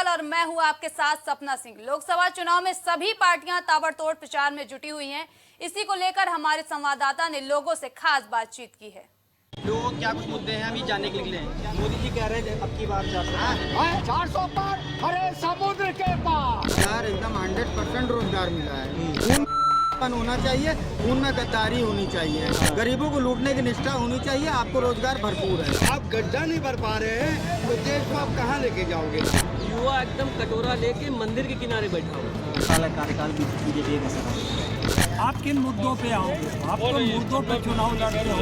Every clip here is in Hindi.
नौतल और मैं हूं आपके साथ सपना सिंह। लोकसभा चुनाव में सभी पार्टियां ताबड़तोड़ प्रचार में जुटी हुई हैं। इसी को लेकर हमारे संवाददाता ने लोगों से खास बातचीत की है। लोग क्या कुछ मुद्दे हैं अभी जानने के लिए निकले हैं। मोदी जी कह रहे हैं अब की बार 400 पार हरे समुद्र के पार यार एकदम 100% रोजगार मिला है। खून होना चाहिए, खून में गद्दारी होनी चाहिए, गरीबों को लूटने की निष्ठा होनी चाहिए। आपको रोजगार भरपूर है। आप गड्ढा नहीं भर पा रहे हैं तो देश को आप कहाँ लेके जाओगे? युवा एकदम कटोरा लेके मंदिर के किनारे बैठा हुआ। साल कार्यकाल बीजेपी का सफल। आप किन मुद्दों पे आओगे? आप तो मुद्दों पे चुनाव लड़ते हो,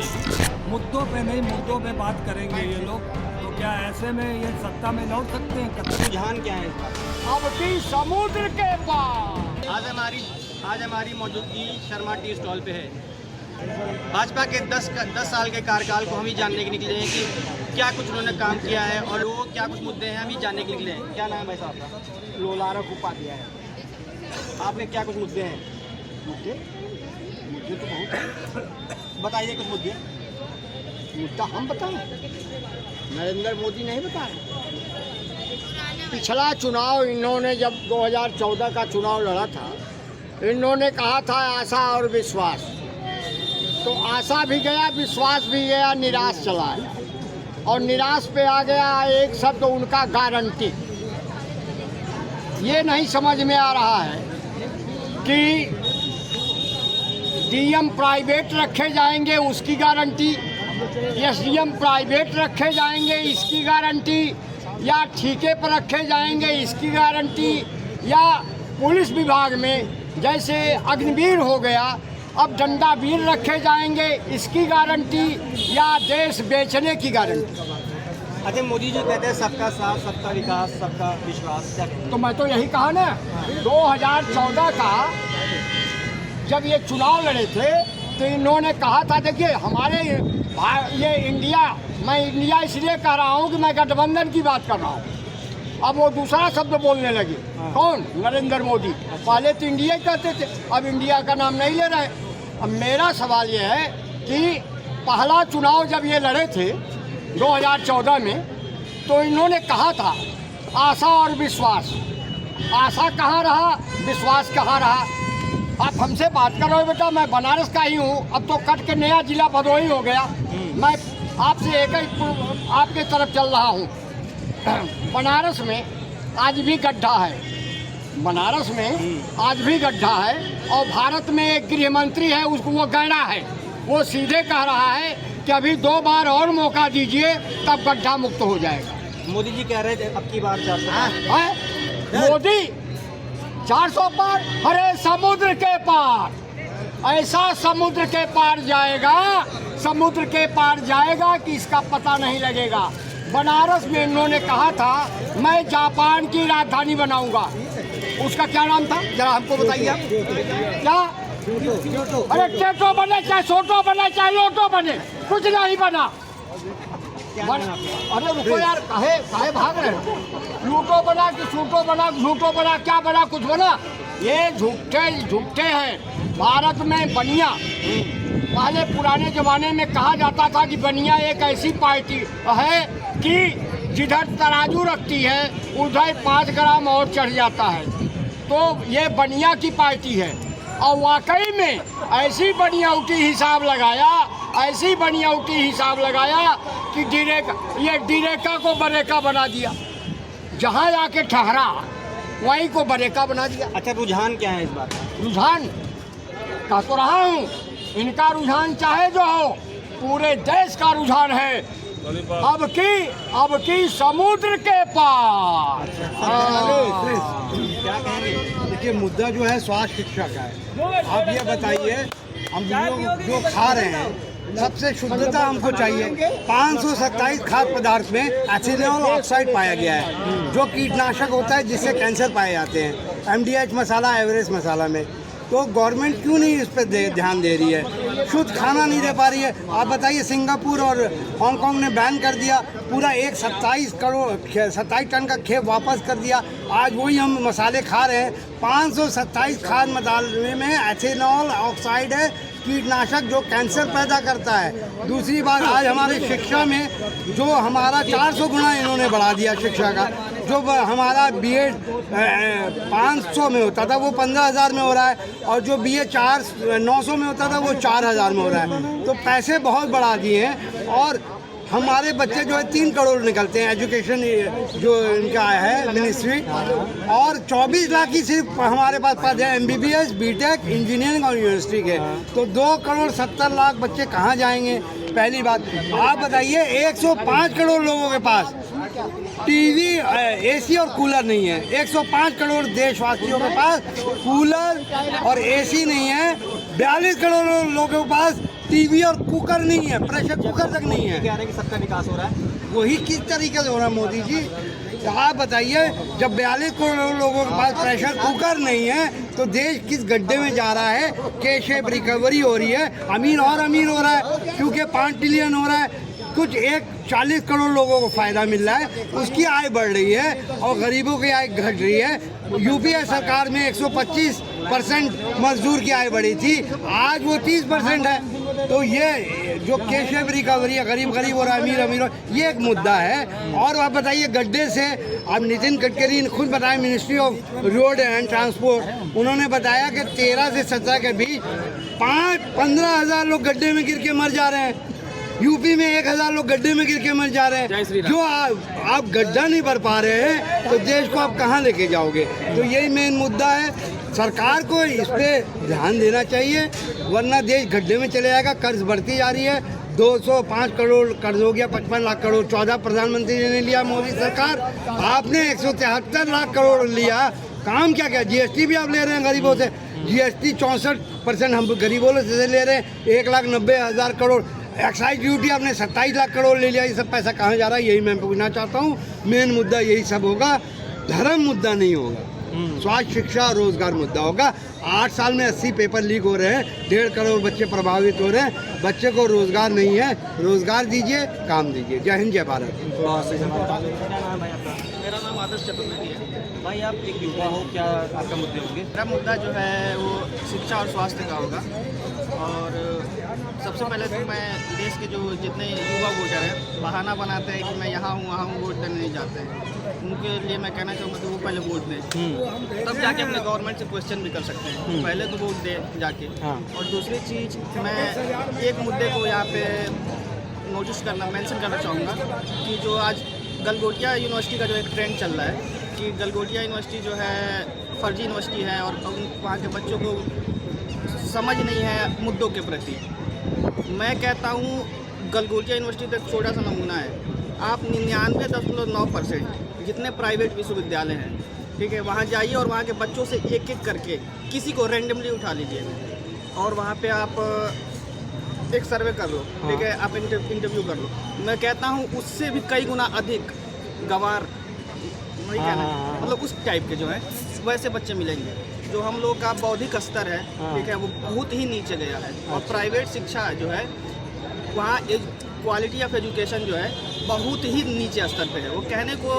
मुद्दों पे नहीं, मुद्दों पे बात करेंगे ये लोग। तो क्या ऐसे में ये सत्ता में लौट सकते हैं? रुझान क्या है? अब की समुद्र के पार। आज हमारी मौजूदगी शर्मा टी स्टॉल पे है। भाजपा के 10 साल के कार्यकाल को हम ही जानने के निकले हैं कि क्या कुछ उन्होंने काम किया है और लोग क्या कुछ मुद्दे हैं हम ही जानने के निकले हैं। क्या नाम है भाई साहब का? लोलारा कुपा दिया है। आपने क्या कुछ मुद्दे हैं? मुद्दे तो बहुत है। बताइए कुछ मुद्दे। मुद्दा हम बताएं? नरेंद्र मोदी नहीं बता रहे। पिछला चुनाव इन्होंने जब 2014 का चुनाव लड़ा था, इन्होंने कहा था आशा और विश्वास। तो आशा भी गया, विश्वास भी गया, निराश चला है। और निराश पे आ गया एक शब्द उनका, गारंटी। ये नहीं समझ में आ रहा है कि डीएम प्राइवेट रखे जाएंगे उसकी गारंटी, एसडीएम प्राइवेट रखे जाएंगे इसकी गारंटी, या ठेके पर रखे जाएंगे इसकी गारंटी, या पुलिस विभाग में जैसे अग्निवीर हो गया अब डंडावीर रखे जाएंगे इसकी गारंटी, या देश बेचने की गारंटी। अच्छा, मोदी जी कहते हैं सबका साथ, सबका विकास, सबका विश्वास। तो मैं तो यही कहा ना, 2014 का जब ये चुनाव लड़े थे तो इन्होंने कहा था, देखिए हमारे ये इंडिया, मैं इंडिया इसलिए कह रहा हूँ कि मैं गठबंधन की बात कर रहा हूँ। अब वो दूसरा शब्द बोलने लगे। कौन? नरेंद्र मोदी। पहले तो इंडिया ही कहते थे, अब इंडिया का नाम नहीं ले रहे। अब मेरा सवाल ये है कि पहला चुनाव जब ये लड़े थे 2014 में, तो इन्होंने कहा था आशा और विश्वास। आशा कहाँ रहा, विश्वास कहाँ रहा? आप हमसे बात कर रहे हो बेटा, मैं बनारस का ही हूँ, अब तो कट के नया जिला भदोही हो गया। मैं आपसे एक ही आपके तरफ चल रहा हूँ। बनारस में आज भी गड्ढा है, बनारस में आज भी गड्ढा है। और भारत में एक गृह मंत्री है, उसको वो गैड़ा है, वो सीधे कह रहा है कि अभी 2 बार और मौका दीजिए तब गड्ढा मुक्त हो जाएगा। मोदी जी कह रहे थे अब की बार 400। मोदी 400 पार हरे समुद्र के पार, ऐसा समुद्र के पार जाएगा, समुद्र के पार जाएगा कि इसका पता नहीं लगेगा। बनारस में इन्होंने कहा था मैं जापान की राजधानी बनाऊंगा। उसका क्या नाम था, जरा हमको बताइए आप। क्या? अरे टेटो बने, चाहे सोटो बने, चाहे लोटो बने, कुछ नहीं बना। अरे रुको यार, काहे भाग रहे हो? लूटो बना कि सूटो बना, झूठो बना, क्या बना? कुछ बना? ये झूठे हैं। भारत में बनिया, पहले पुराने जमाने में कहा जाता था कि बनिया एक ऐसी पार्टी है कि जिधर तराजू रखती है उधर 5 ग्राम और चढ़ जाता है। तो ये बनिया की पार्टी है। और वाकई में ऐसी बनियाउटी हिसाब लगाया, ऐसी बनियाउटी हिसाब लगाया कि डीरेका को बरेका बना दिया। जहाँ जाके ठहरा वहीं को बरेका बना दिया। अच्छा, रुझान क्या है इस बार? रुझान कह तो रहा हूँ, इनका रुझान चाहे जो हो, पूरे देश का रुझान है अब की समुद्र के पार। क्या कहेंगे? देखिए मुद्दा जो है स्वास्थ्य शिक्षा का है। आप ये बताइए, हम लोग जो खा रहे हैं सबसे शुद्धता हमको चाहिए। 527 खाद्य पदार्थ में एथिलीन ऑक्साइड पाया गया है, जो कीटनाशक होता है जिससे कैंसर पाए जाते हैं। MDH मसाला, एवरेस्ट मसाला में। तो गवर्नमेंट क्यों नहीं इस पर ध्यान दे रही है? शुद्ध खाना नहीं दे पा रही है। आप बताइए, सिंगापुर और हांगकांग ने बैन कर दिया, पूरा 27 टन का खेप वापस कर दिया। आज वही हम मसाले खा रहे हैं। 527 खाद्य मसाले में एथिलीन ऑक्साइड है, कीटनाशक जो कैंसर पैदा करता है। दूसरी बात, आज हमारे शिक्षा में जो हमारा 400 गुना इन्होंने बढ़ा दिया शिक्षा का। जो हमारा बीएड 500 में होता था वो 15,000 में हो रहा है, और जो बीए 900 में होता था वो 4,000 में हो रहा है। तो पैसे बहुत बढ़ा दिए हैं, और हमारे बच्चे जो है 3 करोड़ निकलते हैं एजुकेशन जो इनका है मिनिस्ट्री, और 24 लाख ही सिर्फ हमारे पास पद है MBBS, बीटेक, इंजीनियरिंग और यूनिवर्सिटी के। तो 2 करोड़ 70 लाख बच्चे कहाँ जाएंगे? पहली बात आप बताइए, 105 करोड़ लोगों के पास टीवी, AC और कूलर नहीं है। 105 करोड़ देशवासियों के पास कूलर और AC नहीं है। 42 करोड़ लोगों के पास टीवी और कुकर नहीं है, प्रेशर कुकर तक नहीं है। कह रहे हैं कि सबका विकास हो रहा है, वही किस तरीके से हो रहा है मोदी जी? आप बताइए, जब 42 करोड़ लोगों के पास प्रेशर कुकर नहीं है तो देश किस गड्ढे में जा रहा है? के शेप रिकवरी हो रही है, अमीर और अमीर हो रहा है, क्योंकि 5 ट्रिलियन हो रहा है। कुछ 40 करोड़ लोगों को फायदा मिल रहा है, उसकी आय बढ़ रही है, और गरीबों की आय घट रही है। यूपीए सरकार में 125% मजदूर की आय बढ़ी थी, आज वो 30% है। तो ये जो के शेप रिकवरी है, गरीब गरीब और अमीर अमीर, ये एक मुद्दा है। और आप बताइए, गड्ढे से अब नितिन गडकरी ने खुद बताया, ministry of road and transport, उन्होंने बताया कि 13 से 17 के बीच 15,000 लोग गड्ढे में गिर के मर जा रहे हैं। यूपी में 1,000 लोग गड्ढे में गिर के मर जा रहे हैं। जो आप गड्ढा नहीं भर पा रहे हैं तो देश को आप कहाँ लेके जाओगे? तो यही मेन मुद्दा है। सरकार को इस पे ध्यान देना चाहिए, वरना देश गड्ढे में चले जाएगा। कर्ज बढ़ती जा रही है, 205 करोड़ कर्ज हो गया, 55 लाख करोड़ 14 प्रधानमंत्री ने लिया मोदी सरकार, आपने 173 लाख करोड़ लिया। काम क्या क्या? GST भी आप ले रहे हैं गरीबों से, GST 64% हम गरीबों से ले रहे हैं, 1,90,000 करोड़। एक्साइज ड्यूटी आपने 27 लाख करोड़ ले लिया। ये सब पैसा कहाँ जा रहा है, यही मैं पूछना चाहता हूँ। मेन मुद्दा यही सब होगा, धर्म मुद्दा नहीं होगा, स्वास्थ्य, शिक्षा, रोजगार मुद्दा होगा। 8 साल में 80 पेपर लीक हो रहे हैं, 1.5 करोड़ बच्चे प्रभावित हो रहे हैं। बच्चे को रोजगार नहीं है, रोजगार दीजिए, काम दीजिए। जय हिंद, जय भारत। मेरा नाम आदर्श चतुर्वेदी है। भाई, आप एक युवा हो, क्या आपका मुद्दे होंगे? मेरा मुद्दा जो है वो शिक्षा और स्वास्थ्य का होगा। और सबसे पहले तो मैं देश के जो जितने युवा वोटर हैं, बहाना बनाते हैं कि मैं यहाँ हूँ वहाँ हूँ, वोट देने नहीं जाते हैं, उनके लिए मैं कहना चाहूँगा कि वो पहले वोट दें, तब जाके अपने गवर्नमेंट से क्वेश्चन भी कर सकते हैं। पहले तो वोट दें जाके। और दूसरी चीज़, मैं एक मुद्दे को यहाँ पे नोटिस करना, मेंशन करना चाहूँगा कि जो आज गलगोटिया यूनिवर्सिटी का जो एक ट्रेंड चल रहा है कि गलगोटिया यूनिवर्सिटी जो है फर्जी यूनिवर्सिटी है, और वहाँ के बच्चों को समझ नहीं है मुद्दों के प्रति। मैं कहता हूँ गलगोटिया यूनिवर्सिटी तो एक छोटा सा नमूना है। आप 99.9% जितने प्राइवेट विश्वविद्यालय हैं, ठीक है, वहाँ जाइए और वहाँ के बच्चों से एक एक करके किसी को रैंडमली उठा लीजिए, और वहाँ पे आप एक सर्वे कर लो, ठीक है, आप इंटरव्यू कर लो। मैं कहता हूँ उससे भी कई गुना अधिक गवार, वही कहना, मतलब उस टाइप के जो है वैसे बच्चे मिलेंगे। जो हम लोग का बौद्धिक स्तर है, ठीक है, वो बहुत ही नीचे गया है। और प्राइवेट शिक्षा जो है वहाँ क्वालिटी ऑफ एजुकेशन जो है बहुत ही नीचे स्तर पे है। वो कहने को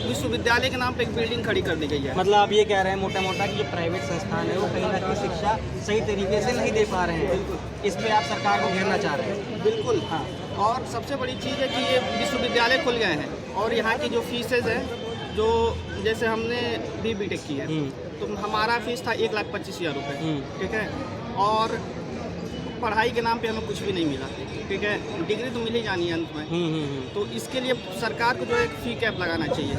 विश्वविद्यालय के नाम पे एक बिल्डिंग खड़ी कर दी गई है। मतलब आप ये कह रहे हैं मोटा मोटा कि जो प्राइवेट संस्थान है वो कहीं ना कहीं शिक्षा सही तरीके से नहीं दे पा रहे हैं, इस पे आप सरकार को घेरना चाह रहे हैं? बिल्कुल, हाँ। और सबसे बड़ी चीज़ है कि ये विश्वविद्यालय खुल गए हैं, और यहाँ की जो फीसेज है, जो जैसे हमने भी बीटेक की है, तो हमारा फीस था 1,25,000 रुपये, ठीक है, और पढ़ाई के नाम पे हमें कुछ भी नहीं मिला, ठीक है, डिग्री तो मिल ही जानी है अंत में। तो इसके लिए सरकार को जो एक फ़ी कैप लगाना चाहिए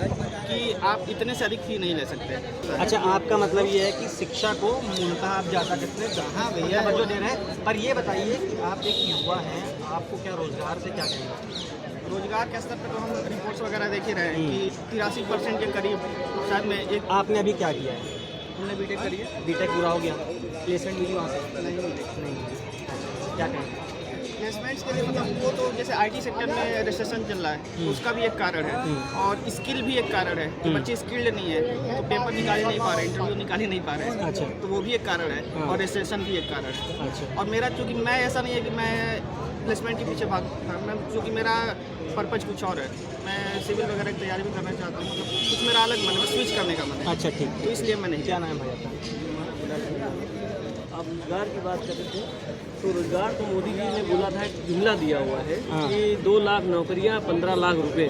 कि आप इतने से अधिक फ़ी नहीं ले सकते। अच्छा, आपका मतलब ये है कि शिक्षा को मूलतः आप ज़्यादा कितने तवज्जो दे रहे हैं। पर ये बताइए कि आप एक युवा हैं, आपको क्या रोज़गार से क्या कहना? रोजगार के स्तर पर तो हम रिपोर्ट्स वगैरह देख ही रहे हैं कि 83% के करीब शायद में एक। आपने अभी क्या किया है? हमने बीटेक करी है। बीटेक पूरा हो गया, प्लेसमेंट मिली वहाँ से? नहीं मिली। क्या कहें? प्लेसमेंट्स के लिए मतलब वो तो जैसे IT सेक्टर में रिसेशन चल रहा है, उसका भी एक कारण है, और स्किल भी एक कारण है कि बच्चे स्किल्ड नहीं है, तो पेपर निकाल नहीं पा रहे, इंटरव्यू निकाल ही नहीं पा रहे। अच्छा। तो वो भी एक कारण है, और रिसेशन भी एक कारण है। अच्छा। और मेरा चूँकि मैं ऐसा नहीं है कि मैं प्लेसमेंट के पीछे मैं चूँकि मेरा पर्पज कुछ और है, मैं सिविल वगैरह की तैयारी भी करना चाहता हूँ, मतलब कुछ मेरा अलग मन है, स्विच करने का मन है। अच्छा, ठीक। तो इसलिए मैं नहीं। क्या नाम है भाई आपका? आप रोजगार की बात कर रहे थे, तो रोजगार तो मोदी जी ने बोला था, एक जुमला दिया हुआ है कि 2 लाख नौकरियां 15 लाख रुपए।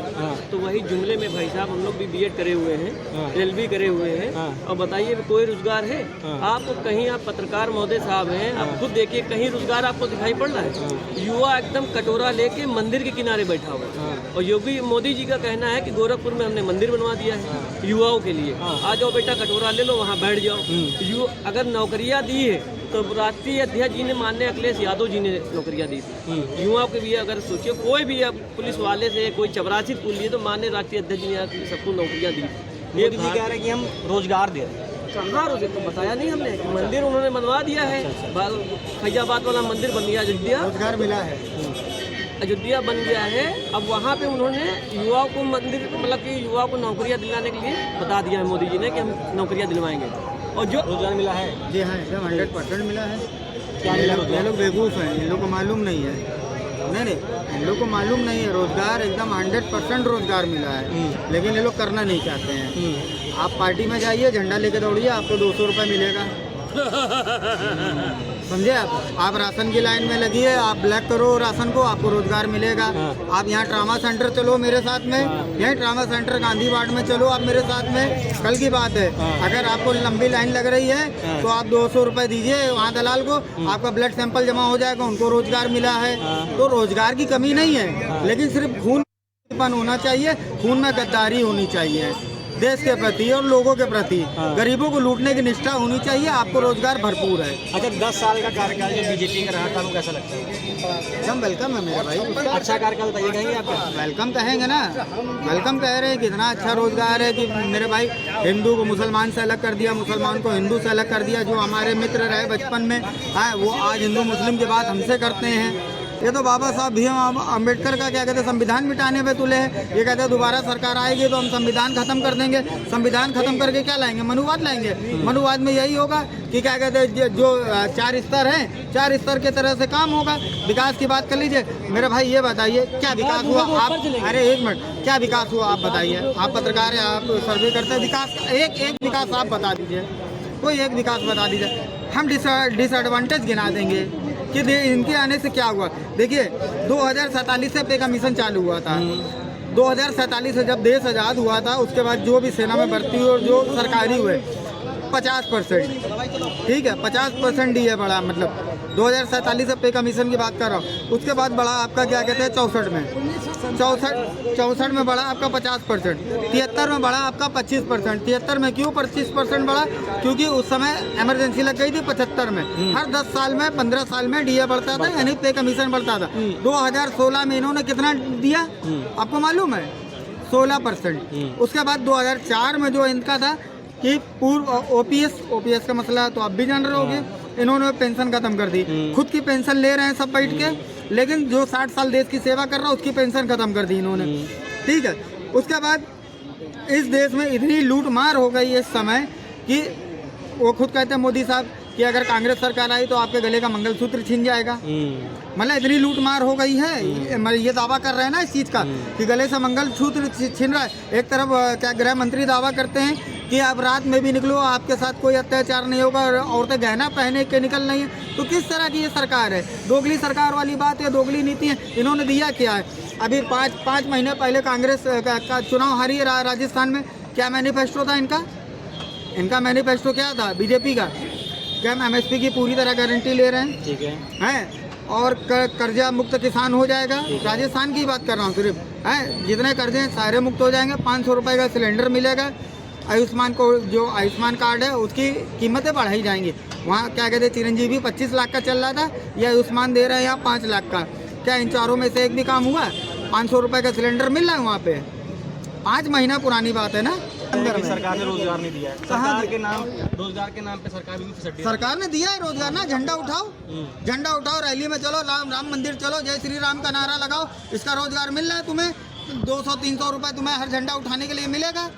तो वही जुमले में भाई साहब हम लोग भी बीएड करे हुए हैं, LLB करे हुए हैं, और बताइए कोई रोजगार है? आप कहीं, आप पत्रकार महोदय साहब हैं, आप खुद देखिए कहीं रोजगार आपको दिखाई पड़ रहा है? युवा एकदम कटोरा लेके मंदिर के किनारे बैठा हुआ है, और योगी मोदी जी का कहना है कि गोरखपुर में हमने मंदिर बनवा दिया है युवाओं के लिए, आ जाओ बेटा कटोरा ले लो, वहाँ बैठ जाओ। अगर नौकरियाँ दी है तो राष्ट्रीय अध्यक्ष जी ने, माननीय अखिलेश यादव जी ने नौकरियाँ दी थी युवाओं के भी। अगर सोचिए कोई भी अब पुलिस वाले से कोई चपरासी पुल लिए तो माननीय राष्ट्रीय अध्यक्ष जी ने सबको नौकरियाँ दी। मोदी जी कह रहे हैं कि हम रोजगार दे रहे हैं। कहाँ रोजगार? तो बताया नहीं हमने, मंदिर उन्होंने बनवा दिया है, फैजाबाद वाला मंदिर बन गया, रोजगार मिला है, अयोध्या बन गया है। अब वहाँ पे उन्होंने युवाओं को मंदिर, मतलब कि युवाओं को नौकरियाँ दिलाने के लिए बता दिया है मोदी जी ने कि हम नौकरियाँ दिलवाएंगे। और जो रोजगार मिला है, जी हाँ, एकदम 100% मिला है। ये लोग बेवकूफ़ हैं, इन लोग को मालूम नहीं है। नहीं, इन लोग को मालूम नहीं है। रोजगार एकदम 100% रोजगार मिला है, लेकिन ये लोग करना नहीं चाहते हैं। आप पार्टी में जाइए, झंडा लेके दौड़िए, आपको 200 रुपये मिलेगा, समझे आप राशन की लाइन में लगिए, आप ब्लैक करो राशन को, आपको रोजगार मिलेगा। आप यहाँ ट्रामा सेंटर चलो मेरे साथ में, यहीं ट्रामा सेंटर गांधी वार्ड में चलो आप मेरे साथ में, कल की बात है। अगर आपको लंबी लाइन लग रही है तो आप 200 रुपये दीजिए वहाँ दलाल को, आपका ब्लड सैंपल जमा हो जाएगा, उनको रोजगार मिला है। तो रोजगार की कमी नहीं है, लेकिन सिर्फ खून होना चाहिए, खून में गद्दारी होनी चाहिए देश के प्रति और लोगों के प्रति। गरीबों को लूटने की निष्ठा होनी चाहिए। आपको रोजगार भरपूर है। अच्छा, 10 साल का कार्यकाल जो बीजेपी का रहा था, वो कैसा लगता है? एकदम वेलकम है मेरा भाई। अच्छा कार्यकाल बताइए, कहेंगे आप? वेलकम कहेंगे ना, वेलकम कह रहे हैं। कितना अच्छा रोजगार है कि मेरे भाई, हिंदू को मुसलमान से अलग कर दिया, मुसलमान को हिंदू से अलग कर दिया। जो हमारे मित्र रहे बचपन में, वो आज हिंदू मुस्लिम की बात हमसे करते हैं। ये तो बाबा साहब भीम अम्बेडकर का क्या कहते हैं, संविधान मिटाने पे तुले हैं। ये कहते हैं दोबारा सरकार आएगी तो हम संविधान खत्म कर देंगे। संविधान खत्म करके क्या लाएंगे? मनुवाद लाएंगे। मनुवाद में यही होगा कि क्या कहते हैं, जो 4 स्तर हैं, 4 स्तर के तरह से काम होगा। विकास की बात कर लीजिए मेरे भाई, ये बताइए क्या विकास हुआ? आप, अरे 1 मिनट, क्या विकास हुआ आप बताइए? आप पत्रकार हैं, आप सर्वे करते हैं, विकास एक विकास आप बता दीजिए, कोई एक विकास बता दीजिए। हम डिसएडवांटेज गिना देंगे कि इनके आने से क्या हुआ। देखिए 2047 से पे कमीशन चालू हुआ था। 2047 से जब देश आज़ाद हुआ था, उसके बाद जो भी सेना में भर्ती हुए और जो सरकारी हुए 50%, ठीक है, 50% दिए बढ़ा। मतलब 2047 से पे कमीशन की बात कर रहा हूँ। उसके बाद बढ़ा आपका क्या कहते हैं 64 में बढ़ा आपका 50%, 73 में बढ़ा आपका 25%। 73 में क्यों 25% बढ़ा? क्योंकि उस समय इमरजेंसी लग गई थी। 75 में हर 10 साल में, 15 साल में डीए बढ़ता था, यानी पे कमीशन बढ़ता था। 2016 में इन्होंने कितना दिया आपको मालूम है? 16%। उसके बाद 2004 में जो इनका था कि पूर्व ओपीएस का मसला तो आप भी जान रहे होंगे, इन्होंने पेंशन खत्म कर दी। खुद की पेंशन ले रहे हैं सब बैठ के, लेकिन जो 60 साल देश की सेवा कर रहा है उसकी पेंशन खत्म कर दी इन्होंने, ठीक है। उसके बाद इस देश में इतनी लूट मार हो गई इस समय कि वो खुद कहते हैं मोदी साहब कि अगर कांग्रेस सरकार आई तो आपके गले का मंगलसूत्र छीन जाएगा। मतलब इतनी लूट मार हो गई है, ये दावा कर रहे हैं ना इस चीज़ का कि गले से मंगलसूत्र छीन रहा है। एक तरफ क्या गृह मंत्री दावा करते हैं कि आप रात में भी निकलो आपके साथ कोई अत्याचार नहीं होगा और औरतें गहना पहने के निकल रही हैं। तो किस तरह की ये सरकार है? दोगली सरकार वाली बात है, दोगली नीति है। इन्होंने दिया क्या है? अभी 5 महीने पहले कांग्रेस का चुनाव हारी है राजस्थान में। क्या मैनिफेस्टो था इनका? इनका मैनिफेस्टो क्या था बीजेपी का? क्या हम MSP की पूरी तरह गारंटी ले रहे हैं, ठीक है, और कर्जा मुक्त किसान हो जाएगा। राजस्थान की बात कर रहा हूँ सिर्फ, है, जितने कर्जे हैं सारे मुक्त हो जाएंगे। 500 रुपये का सिलेंडर मिलेगा। आयुष्मान को जो आयुष्मान कार्ड है उसकी कीमतें बढ़ाई जाएंगी। वहाँ क्या कहते हैं चिरंजीवी 25 लाख का चल रहा था, ये आयुष्मान दे रहे हैं यहाँ 5 लाख का। क्या इन चारों में से एक भी काम हुआ? 500 रुपये का सिलेंडर मिल रहा है वहाँ पे। 5 महीना पुरानी बात है ना। सरकार ने रोजगार नहीं दिया है। सरकार के नाम, रोजगार के नाम पे सरकार ने दिया है रोजगार ना। झंडा उठाओ, झंडा उठाओ, रैली में चलो, राम मंदिर चलो, जय श्री राम का नारा लगाओ। इसका रोजगार मिल रहा है तुम्हें। 200-300 रुपए तुम्हें हर झंडा उठाने के लिए मिलेगा।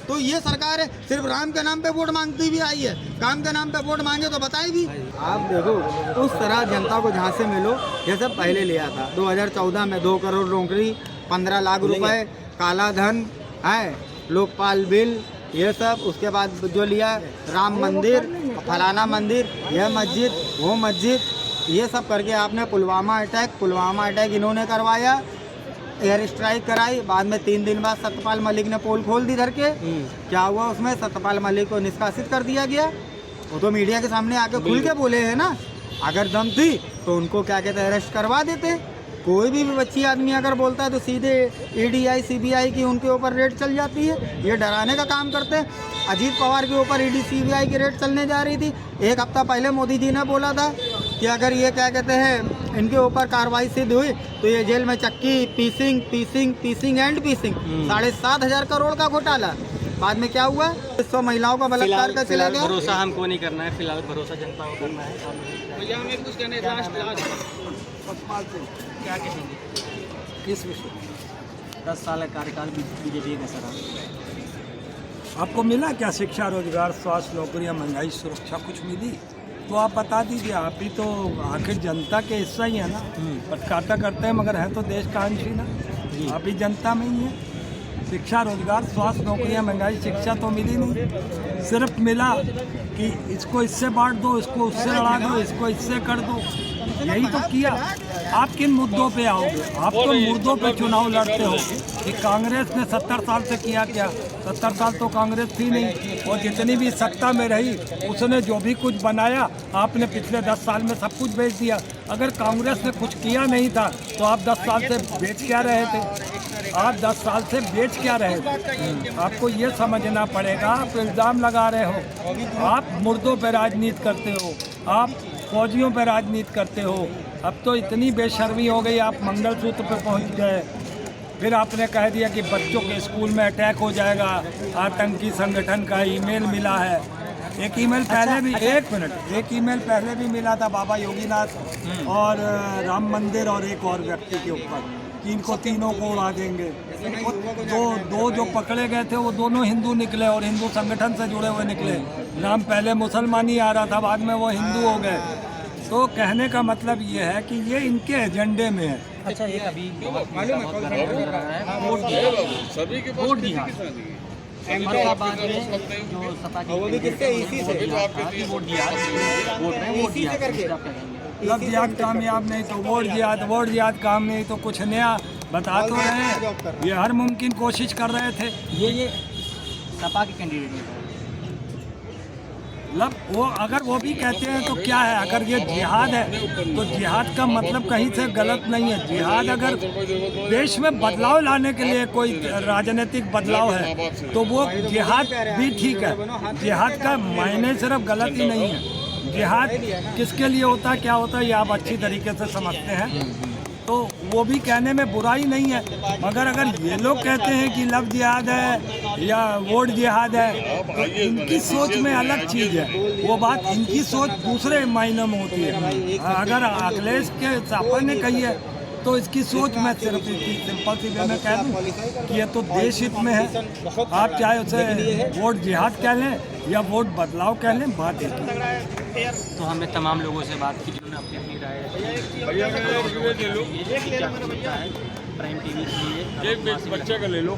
तो ये सरकार है सिर्फ राम के नाम पे वोट मांगती भी आई है, काम के नाम पे वोट मांगे तो बताए भी। आप देखो उस तरह जनता को झांसे में लो जैसे पहले लिया था। 2014 में 2 करोड़ नौकरी, 15 लाख रुपए काला धन है, लोकपाल बिल, ये सब। उसके बाद जो लिया राम मंदिर, फलाना मंदिर, यह मस्जिद, वो मस्जिद, ये सब करके आपने पुलवामा अटैक इन्होंने करवाया, एयर स्ट्राइक कराई। बाद में 3 दिन बाद सत्यपाल मलिक ने पोल खोल दी धर के। क्या हुआ उसमें? सत्यपाल मलिक को निष्कासित कर दिया गया। वो तो मीडिया के सामने आके खुल के बोले हैं ना, अगर दम थी तो उनको क्या कहते हैं अरेस्ट करवा देते। कोई भी बच्ची आदमी अगर बोलता है तो सीधे EDI CBI की उनके ऊपर रेड चल जाती है। ये डराने का काम करते हैं। अजीत पवार के ऊपर ED CBI की रेड चलने जा रही थी। 1 हफ्ता पहले मोदी जी ने बोला था कि अगर ये क्या कहते हैं इनके ऊपर कार्रवाई सिद्ध हुई तो ये जेल में चक्की पीसिंग 7,500 करोड़ का घोटाला। बाद में क्या हुआ? 100 महिलाओं का बलात्कार का चला गया। भरोसा हमको नहीं करना है, फिलहाल भरोसा जनता को करना है। क्या कहेंगे किस विषय? 10 साल का कार्यकाल बीजेपी का सर आपको मिला क्या? शिक्षा, रोजगार, स्वास्थ्य, नौकरियां, महंगाई, सुरक्षा कुछ मिली? तो आप बता दीजिए। आप ही तो आखिर जनता के हिस्सा ही है ना। पटकाटा करते हैं मगर है तो देश का अंश ही ना। आप ही जनता में ही है। शिक्षा, रोजगार, स्वास्थ्य, नौकरियां, महंगाई, शिक्षा तो मिली नहीं। सिर्फ मिला कि इसको इससे बांट दो, इसको उससे लड़ा दो, इसको इससे कर दो। यही तो किया। आप किन मुद्दों पे आओगे? आप तो मुद्दों पे चुनाव लड़ते हो कि कांग्रेस ने 70 साल से किया क्या? 70 साल तो कांग्रेस थी नहीं, और जितनी भी सत्ता में रही उसने जो भी कुछ बनाया आपने पिछले 10 साल में सब कुछ बेच दिया। अगर कांग्रेस ने कुछ किया नहीं था तो आप 10 साल से बेच क्या रहे थे? आप 10 साल से बेच क्या रहे थे? आपको ये समझना पड़ेगा। आप इल्ज़ाम लगा रहे हो, आप मुर्दों पर राजनीति करते हो, आप फौजियों पर राजनीति करते हो। अब तो इतनी बेशर्मी हो गई, आप मंगलसूत्र पे पहुंच गए। फिर आपने कह दिया कि बच्चों के स्कूल में अटैक हो जाएगा, आतंकी संगठन का ईमेल मिला है। एक ईमेल पहले भी एक ईमेल पहले भी मिला था बाबा योगीनाथ और राम मंदिर और एक और व्यक्ति के ऊपर कि इनको तीनों को उड़ा देंगे। दो जो पकड़े गए थे वो दोनों हिंदू निकले और हिंदू संगठन से जुड़े हुए निकले। नाम पहले मुसलमान ही आ रहा था, बाद में वो हिंदू हो गए। तो कहने का मतलब ये है कि ये इनके एजेंडे में है। अच्छा, एक अभी वोट दिया बाद में जो सपा जब जिहाद कामयाब नहीं तो वोट जिहाद काम नहीं तो कुछ नया बता तो रहे। ये हर मुमकिन कोशिश कर रहे थे। ये सपा के कैंडिडेट मतलब वो अगर वो भी कहते हैं तो क्या है? अगर ये जिहाद है तो जिहाद का मतलब कहीं से गलत नहीं है। जिहाद अगर देश में बदलाव लाने के लिए कोई राजनीतिक बदलाव है तो वो जिहाद भी ठीक है। जिहाद का मायने सिर्फ गलत ही नहीं है। जिहाद किसके लिए होता है, क्या होता है, ये आप अच्छी तरीके से समझते हैं। तो वो भी कहने में बुराई नहीं है। मगर अगर ये लोग कहते हैं कि लव जिहाद है या वोट जिहाद है तो इनकी सोच में अलग चीज़ है। वो बात इनकी सोच दूसरे मायनों में होती है। अगर अखिलेश के सापा ने कही है तो इसकी सोच मैं सिर्फ सिंपल सी वे में कह दूँ कि ये तो देश हित में है। आप चाहे उसे वोट जिहाद कह लें या वोट बदलाव कह लें, बात एक ही। तो हमने तमाम लोगों से बात की जिन्होंने अपनी अपनी राय प्राइम टीवी के लिए एक बच्चे का ले लो।